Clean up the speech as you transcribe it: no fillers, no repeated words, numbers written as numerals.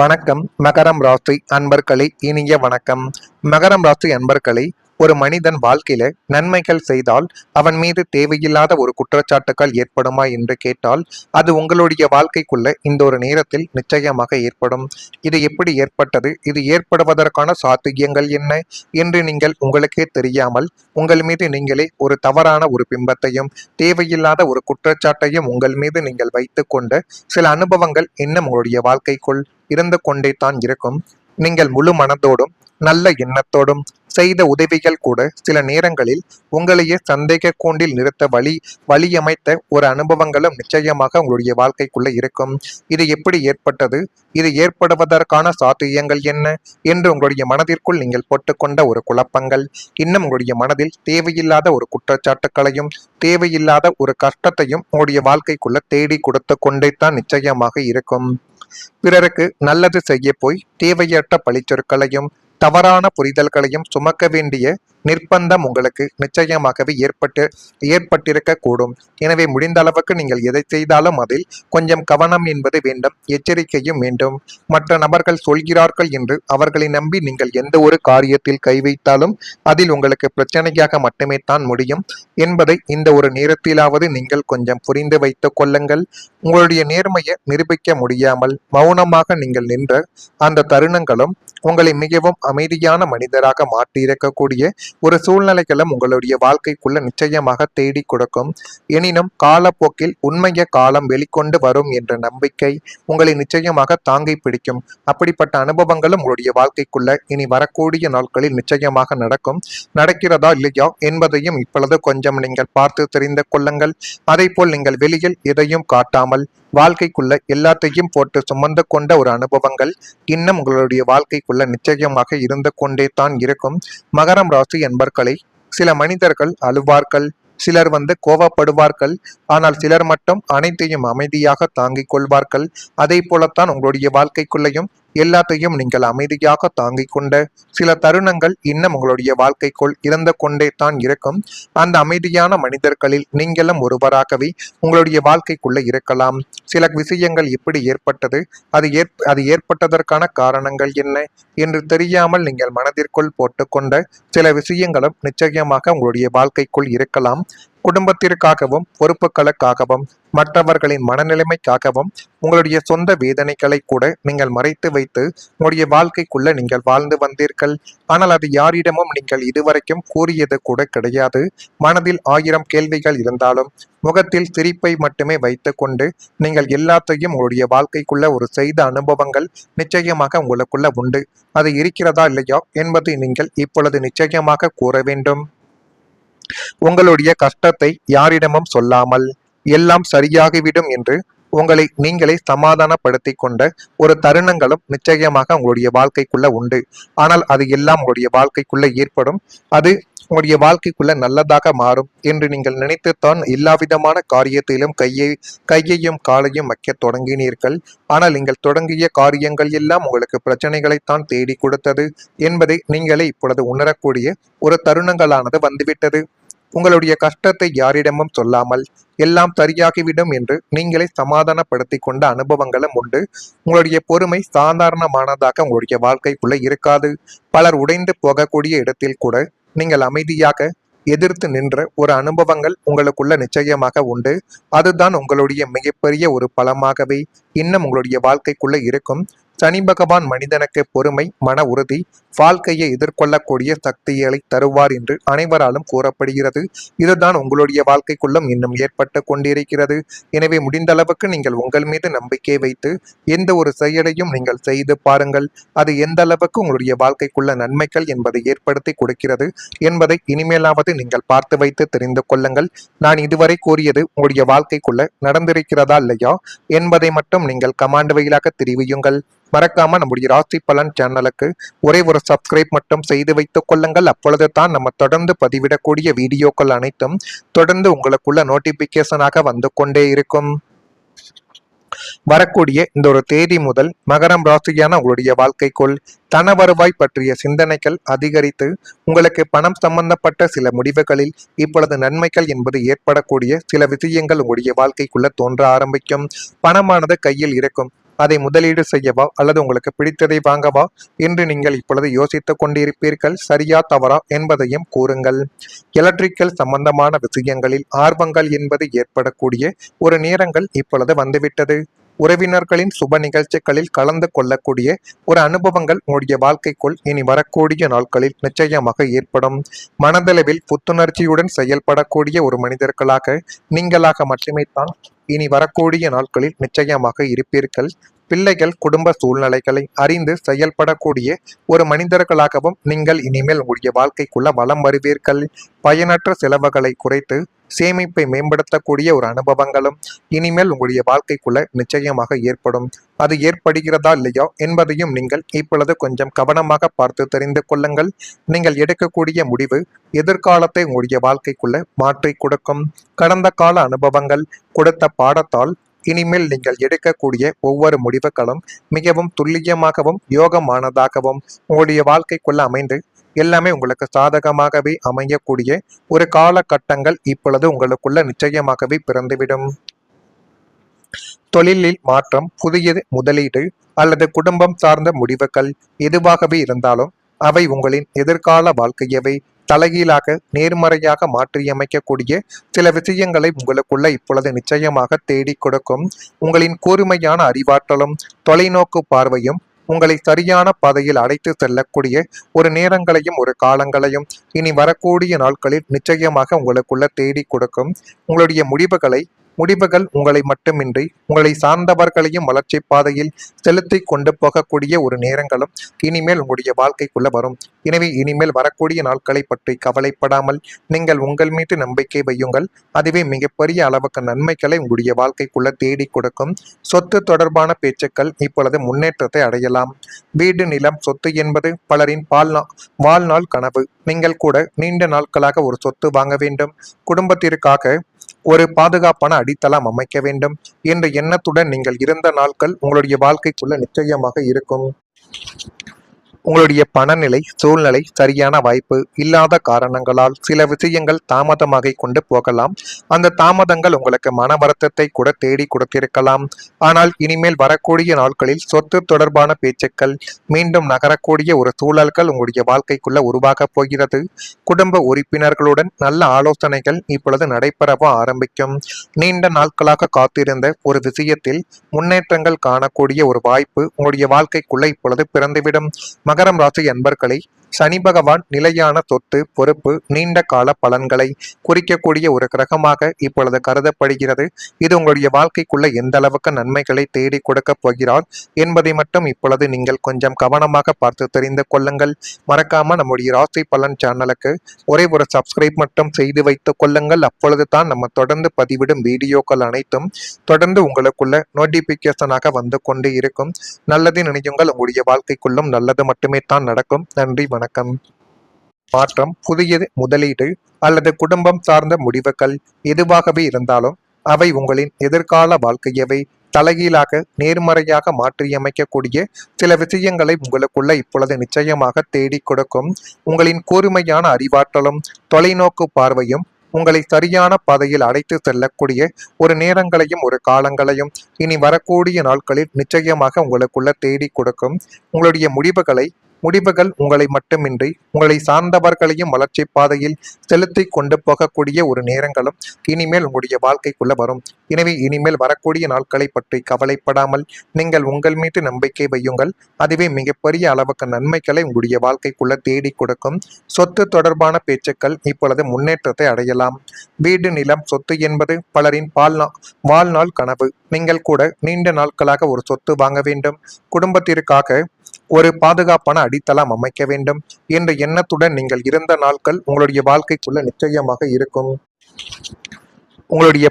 வணக்கம் மகரம் ராசி அன்பர்களே, இனிய வணக்கம். மகரம் ராசி அன்பர்களே, ஒரு மனிதன் வாழ்க்கையில நன்மைகள் செய்தால் அவன் மீது தேவையில்லாத ஒரு குற்றச்சாட்டுகள் ஏற்படுமா என்று கேட்டால் அது உங்களுடைய வாழ்க்கைக்குள்ள இந்த ஒரு நேரத்தில் நிச்சயமாக ஏற்படும். இது எப்படி ஏற்பட்டது, இது ஏற்படுவதற்கான சாத்தியங்கள் என்ன என்று நீங்கள் உங்களுக்கே தெரியாமல் உங்கள் மீது நீங்களே ஒரு தவறான ஒரு பிம்பத்தையும் தேவையில்லாத ஒரு குற்றச்சாட்டையும் உங்கள் மீது நீங்கள் வைத்து கொண்ட சில அனுபவங்கள் இன்னும் உங்களுடைய வாழ்க்கைக்குள் இருந்து கொண்டே தான் இருக்கும். நீங்கள் முழு மனதோடும் நல்ல எண்ணத்தோடும் செய்த உதவிகள் கூட சில நேரங்களில் உங்களையே சந்தேக கூண்டில் நிறுத்த வழியமைத்த ஒரு அனுபவங்களும் நிச்சயமாக உங்களுடைய வாழ்க்கைக்குள்ள இருக்கும். இது எப்படி ஏற்பட்டது, இது ஏற்படுவதற்கான சாத்தியங்கள் என்ன என்று உங்களுடைய மனதிற்குள் நீங்கள் போட்டுக்கொண்ட ஒரு குழப்பங்கள் இன்னும் உங்களுடைய மனதில் தேவையில்லாத ஒரு குற்றச்சாட்டுக்களையும் தேவையில்லாத ஒரு கஷ்டத்தையும் உங்களுடைய வாழ்க்கைக்குள்ள தேடி கொடுத்து கொண்டே தான் நிச்சயமாக இருக்கும். பிறருக்கு நல்லது செய்ய போய் தேவையற்ற பழிச்சொற்களையும் தவறான புரிதல்களையும் சுமக்க வேண்டிய நிர்பந்தம் உங்களுக்கு நிச்சயமாகவே ஏற்பட்டிருக்க கூடும். எனவே முடிந்த அளவுக்கு நீங்கள் எதை செய்தாலும் அதில் கொஞ்சம் கவனம் என்பது வேண்டும், எச்சரிக்கையும் வேண்டும். மற்ற நபர்கள் சொல்கிறார்கள் என்று அவர்களை நம்பி நீங்கள் எந்த ஒரு காரியத்தில் கை வைத்தாலும் அதில் உங்களுக்கு பிரச்சனையாக மட்டுமே தான் முடியும் என்பதை இந்த ஒரு நேரத்திலாவது நீங்கள் கொஞ்சம் புரிந்து வைத்துக் கொள்ளுங்கள். உங்களுடைய நேர்மையை நிரூபிக்க முடியாமல் மௌனமாக நீங்கள் நின்ற அந்த தருணங்களும் உங்களை மிகவும் அமைதியான மனிதராக மாற்றியிருக்கக்கூடிய ஒரு சூழ்நிலைகளும் உங்களுடைய வாழ்க்கைக்குள்ள நிச்சயமாக தேடி கொடுக்கும். எனினும் காலப்போக்கில் உண்மைய காலம் வெளிக்கொண்டு வரும் என்ற நம்பிக்கை உங்களை நிச்சயமாக தாங்கி பிடிக்கும். அப்படிப்பட்ட அனுபவங்களும் உங்களுடைய வாழ்க்கைக்குள்ள இனி வரக்கூடிய நாட்களில் நிச்சயமாக நடக்கிறதா இல்லையா என்பதையும் இப்பொழுது கொஞ்சம் நீங்கள் பார்த்து தெரிந்து கொள்ளுங்கள். அதை போல் நீங்கள் வெளியில் எதையும் காட்டாமல் வாழ்க்கைக்குள்ள எல்லாத்தையும் போட்டு சுமந்து கொண்ட ஒரு அனுபவங்கள் இன்னும் உங்களுடைய வாழ்க்கைக்குள்ள நிச்சயமாக இருந்து கொண்டே தான் இருக்கும். மகரம் ராசி என்பர்களை சில மனிதர்கள் அழுவார்கள், சிலர் கோபப்படுவார்கள், ஆனால் சிலர் மட்டும் அனைத்தையும் அமைதியாக தாங்கிக் கொள்வார்கள். அதே போலத்தான் உங்களுடைய வாழ்க்கைக்குள்ளையும் எல்லாத்தையும் நீங்கள் அமைதியாக தாங்கிக் கொண்ட சில தருணங்கள் இன்னும் உங்களுடைய வாழ்க்கைக்குள் இருந்து கொண்டே தான் இருக்கும். அந்த அமைதியான மனிதர்களில் நீங்களும் ஒருவராகவே உங்களுடைய வாழ்க்கைக்குள்ள இருக்கலாம். சில விஷயங்கள் எப்படி ஏற்பட்டது, அது ஏற்பட்டதற்கான காரணங்கள் என்ன என்று தெரியாமல் நீங்கள் மனதிற்குள் போட்டுக்கொண்ட சில விஷயங்களும் நிச்சயமாக உங்களுடைய வாழ்க்கைக்குள் இருக்கலாம். குடும்பத்திற்காகவும் பொறுப்புகளுக்காகவும் மற்றவர்களின் மனநிலைமைக்காகவும் உங்களுடைய சொந்த வேதனைகளை கூட நீங்கள் மறைத்து வைத்து உங்களுடைய வாழ்க்கைக்குள்ள நீங்கள் வாழ்ந்து வந்தீர்கள். ஆனால் அது யாரிடமும் நீங்கள் இதுவரைக்கும் கூறியது கூட கிடையாது. மனதில் 1000 கேள்விகள் இருந்தாலும் முகத்தில் சிரிப்பை மட்டுமே வைத்து கொண்டு நீங்கள் எல்லாத்தையும் உங்களுடைய வாழ்க்கைக்குள்ள ஒரு செய்த அனுபவங்கள் நிச்சயமாக உங்களுக்குள்ள உண்டு. அது இருக்கிறதா இல்லையா என்பதை நீங்கள் இப்பொழுது நிச்சயமாக கூற வேண்டும். உங்களுடைய கஷ்டத்தை யாரிடமும் சொல்லாமல் எல்லாம் சரியாகிவிடும் என்று உங்களை நீங்களே சமாதானப்படுத்தி கொண்ட ஒரு தருணங்களும் நிச்சயமாக உங்களுடைய வாழ்க்கைக்குள்ள உண்டு. ஆனால் அது எல்லாம் உங்களுடைய வாழ்க்கைக்குள்ள ஏற்படும். அது உங்களுடைய வாழ்க்கைக்குள்ள நல்லதாக மாறும் என்று நீங்கள் நினைத்துத்தான் எல்லா விதமான காரியத்திலும் கையையும் காலையும் வைக்க தொடங்கினீர்கள். ஆனால் நீங்கள் தொடங்கிய காரியங்கள் எல்லாம் உங்களுக்கு பிரச்சனைகளைத்தான் தேடி கொடுத்தது என்பதை நீங்களே இப்பொழுது உணரக்கூடிய ஒரு தருணங்களானது வந்துவிட்டது. உங்களுடைய கஷ்டத்தை யாரிடமும் சொல்லாமல் எல்லாம் சரியாகிவிடும் என்று நீங்களே சமாதானப்படுத்தி கொண்ட அனுபவங்களும் உண்டு. உங்களுடைய பொறுமை சாதாரணமானதாக உங்களுடைய வாழ்க்கைக்குள்ள இருக்காது. பலர் உடைந்து போகக்கூடிய இடத்தில் கூட நீங்கள் அமைதியாக எதிர்த்து நின்ற ஒரு அனுபவங்கள் உங்களுக்குள்ள நிச்சயமாக உண்டு. அதுதான் உங்களுடைய மிகப்பெரிய ஒரு பலமாகவே இன்னும் உங்களுடைய வாழ்க்கைக்குள்ள இருக்கும். சனி பகவான் மனிதனுக்கு பொறுமை, மன உறுதி, வாழ்க்கையை எதிர்கொள்ளக்கூடிய சக்திகளை தருவார் என்று அனைவராலும் கூறப்படுகிறது. இதுதான் உங்களுடைய வாழ்க்கைக்குள்ளும் இன்னும் ஏற்பட்டு கொண்டிருக்கிறது. எனவே முடிந்த அளவுக்கு நீங்கள் உங்கள் மீது நம்பிக்கை வைத்து எந்த ஒரு செயலையும் நீங்கள் செய்து பாருங்கள். அது எந்த அளவுக்கு உங்களுடைய வாழ்க்கைக்குள்ள நன்மைகள் என்பதை ஏற்படுத்தி கொடுக்கிறது என்பதை இனிமேலாவது நீங்கள் பார்த்து வைத்து தெரிந்து கொள்ளுங்கள். நான் இதுவரை கூறியது உங்களுடைய வாழ்க்கைக்குள்ள நடந்திருக்கிறதா இல்லையா என்பதை மட்டும் நீங்கள் கமாண்ட் வழியாக தெரிவியுங்கள். மறக்காம நம்முடைய ராசி பலன் சேனலுக்கு ஒரே ஒரு சப்ஸ்கிரைப் மட்டும் செய்து வைத்துக் கொள்ளுங்கள். அப்பொழுது தான் நம்ம தொடர்ந்து பதிவிடக்கூடிய வீடியோக்கள் அனைத்தும் தொடர்ந்து உங்களுக்குள்ள நோட்டிபிகேஷனாக வந்து கொண்டே இருக்கும். வரக்கூடிய இந்த ஒரு தேதி முதல் மகரம் ராசியான உங்களுடைய வாழ்க்கைக்குள் தன வருவாய் பற்றிய சிந்தனைகள் அதிகரித்து உங்களுக்கு பணம் சம்பந்தப்பட்ட சில முடிவுகளில் இப்பொழுது நன்மைகள் என்பது ஏற்படக்கூடிய சில விஷயங்கள் உங்களுடைய வாழ்க்கைக்குள்ள தோன்ற ஆரம்பிக்கும். பணமானது கையில் இருக்கும். அதை முதலீடு செய்யவா அல்லது உங்களுக்கு பிடித்ததை வாங்கவா என்று நீங்கள் இப்பொழுது யோசித்துக் கொண்டிருப்பீர்கள். சரியா தவறா என்பதையும் கூறுங்கள். எலக்ட்ரிக்கல் சம்பந்தமான விஷயங்களில் ஆர்வங்கள் என்பது ஏற்படக்கூடிய ஒரு நேரங்கள் இப்பொழுது வந்துவிட்டது. உறவினர்களின் சுப நிகழ்ச்சிகளில் கலந்து கொள்ளக்கூடிய ஒரு அனுபவங்கள் உங்களுடைய வாழ்க்கைக்குள் இனி வரக்கூடிய நாட்களில் நிச்சயமாக ஏற்படும். மனதளவில் புத்துணர்ச்சியுடன் செயல்படக்கூடிய ஒரு மனிதர்களாக நீங்களாக மட்டுமே தான் இனி வரக்கூடிய நாட்களில் நிச்சயமாக இருப்பீர்கள். பிள்ளைகள் குடும்ப சூழ்நிலைகளை அறிந்து செயல்படக்கூடிய ஒரு மனிதர்களாகவும் நீங்கள் இனிமேல் உங்களுடைய வாழ்க்கைக்குள்ள வலம் வருவீர்கள். பயனற்ற செலவுகளை குறைத்து சேமிப்பை மேம்படுத்தக்கூடிய ஒரு அனுபவங்களும் இனிமேல் உங்களுடைய வாழ்க்கைக்குள்ள நிச்சயமாக ஏற்படும். அது ஏற்படுகிறதா இல்லையா என்பதையும் நீங்கள் இப்பொழுது கொஞ்சம் கவனமாக பார்த்து தெரிந்து கொள்ளுங்கள். நீங்கள் எடுக்கக்கூடிய முடிவு எதிர்காலத்தை உங்களுடைய வாழ்க்கைக்குள்ள மாற்றி கொடுக்கும். கடந்த கால அனுபவங்கள் கொடுத்த பாடத்தால் இனிமேல் நீங்கள் எடுக்கக்கூடிய ஒவ்வொரு முடிவுகளும் மிகவும் துல்லியமாகவும் யோகமானதாகவும் உங்களுடைய வாழ்க்கைக்குள்ள அமைந்து எல்லாமே உங்களுக்கு சாதகமாகவே அமையக்கூடிய ஒரு காலகட்டங்கள் இப்பொழுது உங்களுக்குள்ள நிச்சயமாகவே பிறந்துவிடும். தொழிலில் மாற்றம், புதிய முதலீடு அல்லது குடும்பம் சார்ந்த முடிவுகள் எதுவாகவே இருந்தாலும் அவை உங்களின் எதிர்கால வாழ்க்கையவை தலைகீழாக நேர்மறையாக மாற்றியமைக்கக்கூடிய சில விஷயங்களை உங்களுக்குள்ள இப்பொழுது நிச்சயமாக தேடி கொடுக்கும். உங்களின் கூர்மையான அறிவாற்றலும் தொலைநோக்கு பார்வையும் உங்களை சரியான பாதையில் அழைத்து செல்லக்கூடிய ஒரு நேரங்களையும் ஒரு காலங்களையும் இனி வரக்கூடிய நாட்களில் நிச்சயமாக உங்களுக்குள்ள தேடி கொடுக்கும். உங்களுடைய முடிவுகள் உங்களை மட்டுமின்றி உங்களை சார்ந்தவர்களையும் வளர்ச்சி பாதையில் செலுத்தி கொண்டு போகக்கூடிய ஒரு நேரங்களும் இனிமேல் உங்களுடைய வாழ்க்கைக்குள்ள வரும். எனவே இனிமேல் வரக்கூடிய நாட்களை பற்றி கவலைப்படாமல் நீங்கள் உங்கள் மீது நம்பிக்கை வையுங்கள். அதுவே மிகப்பெரிய அளவுக்கு நன்மைகளை உங்களுடைய வாழ்க்கைக்குள்ள தேடி கொடுக்கும். சொத்து தொடர்பான பேச்சுக்கள் இப்பொழுது முன்னேற்றத்தை அடையலாம். வீடு, நிலம், சொத்து என்பது பலரின் வாழ்நாள் கனவு. நீங்கள் கூட நீண்ட நாட்களாக ஒரு சொத்து வாங்க வேண்டும், குடும்பத்திற்காக ஒரு பாதுகாப்பான அடித்தளம் அமைக்க வேண்டும் என்ற எண்ணத்துடன் நீங்கள் இருந்த நாட்கள் உங்களுடைய வாழ்க்கைக்குள்ள நிச்சயமாக இருக்கும். உங்களுடைய பணநிலை சூழ்நிலை சரியான வாய்ப்பு இல்லாத காரணங்களால் சில விஷயங்கள் தாமதமாக கொண்டு போகலாம். அந்த தாமதங்கள் உங்களுக்கு மன வருத்தத்தை கூட தேடி கொடுத்திருக்கலாம். ஆனால் இனிமேல் வரக்கூடிய நாட்களில் சொத்து தொடர்பான பேச்சுக்கள் மீண்டும் நகரக்கூடிய ஒரு சூழல்கள் உங்களுடைய வாழ்க்கைக்குள்ள உருவாக போகிறது. குடும்ப உறுப்பினர்களுடன் நல்ல ஆலோசனைகள் இப்பொழுது நடைபெறவும் ஆரம்பிக்கும். நீண்ட நாட்களாக காத்திருந்த ஒரு விஷயத்தில் முன்னேற்றங்கள் காணக்கூடிய ஒரு வாய்ப்பு உங்களுடைய வாழ்க்கைக்குள்ள இப்பொழுது பிறந்துவிடும். மகரம் ராசி அன்பர்களை சனி பகவான் நிலையான சொத்து, பொறுப்பு, நீண்ட கால பலன்களை குறிக்கக்கூடிய ஒரு கிரகமாக இப்பொழுது கருதப்படுகிறது. இது உங்களுடைய வாழ்க்கைக்குள்ள எந்த அளவுக்கு நன்மைகளை தேடி கொடுக்க போகிறார் என்பதை மட்டும் இப்பொழுது நீங்கள் கொஞ்சம் கவனமாக பார்த்து தெரிந்து கொள்ளுங்கள். மறக்காம நம்முடைய ராசி பலன் சேனலுக்கு ஒரே ஒரு சப்ஸ்கிரைப் மட்டும் செய்து வைத்துக் கொள்ளுங்கள். அப்பொழுது தான் நம்ம தொடர்ந்து பதிவிடும் வீடியோக்கள் அனைத்தும் தொடர்ந்து உங்களுக்குள்ள நோட்டிபிகேஷனாக வந்து கொண்டே இருக்கும். நல்லது நினையுங்கள், உங்களுடைய வாழ்க்கைக்குள்ளும் நல்லது மட்டுமே தான் நடக்கும். நன்றி, வணக்கம். மாற்றம், புதிய முதலீடு அல்லது குடும்பம் சார்ந்த முடிவுகள் எதுவாகவே இருந்தாலும் அவை உங்களின் எதிர்கால வாழ்க்கையவை தலைகீழாக நேர்மறையாக மாற்றியமைக்கக்கூடிய சில விஷயங்களை உங்களுக்குள்ள இப்பொழுது நிச்சயமாக தேடி கொடுக்கும். உங்களின் கூர்மையான அறிவாற்றலும் தொலைநோக்கு பார்வையும் உங்களை சரியான பாதையில் அழைத்து செல்லக்கூடிய ஒரு நேரங்களையும் ஒரு காலங்களையும் இனி வரக்கூடிய நாட்களில் நிச்சயமாக உங்களுக்குள்ள தேடி கொடுக்கும். உங்களுடைய முடிவுகள் உங்களை மட்டுமின்றி உங்களை சார்ந்தவர்களையும் வளர்ச்சி பாதையில் செலுத்தி கொண்டு போகக்கூடிய ஒரு நேரங்களும் இனிமேல் உங்களுடைய வாழ்க்கைக்குள்ள வரும். எனவே இனிமேல் வரக்கூடிய நாட்களை பற்றி கவலைப்படாமல் நீங்கள் உங்கள் மீது நம்பிக்கை வையுங்கள். அதுவே மிகப்பெரிய அளவுக்கு நன்மைகளை உங்களுடைய வாழ்க்கைக்குள்ள தேடி கொடுக்கும். சொத்து தொடர்பான பேச்சுக்கள் இப்பொழுது முன்னேற்றத்தை அடையலாம். வீடு, நிலம், சொத்து என்பது பலரின் வாழ்நாள் கனவு. நீங்கள் கூட நீண்ட நாட்களாக ஒரு சொத்து வாங்க வேண்டும், குடும்பத்திற்காக ஒரு பாதுகாப்பான அடித்தளம் அமைக்க வேண்டும் என்ற எண்ணத்துடன் நீங்கள் இருந்த நாட்கள் உங்களுடைய வாழ்க்கைக்குள்ள நிச்சயமாக இருக்கும். உங்களுடைய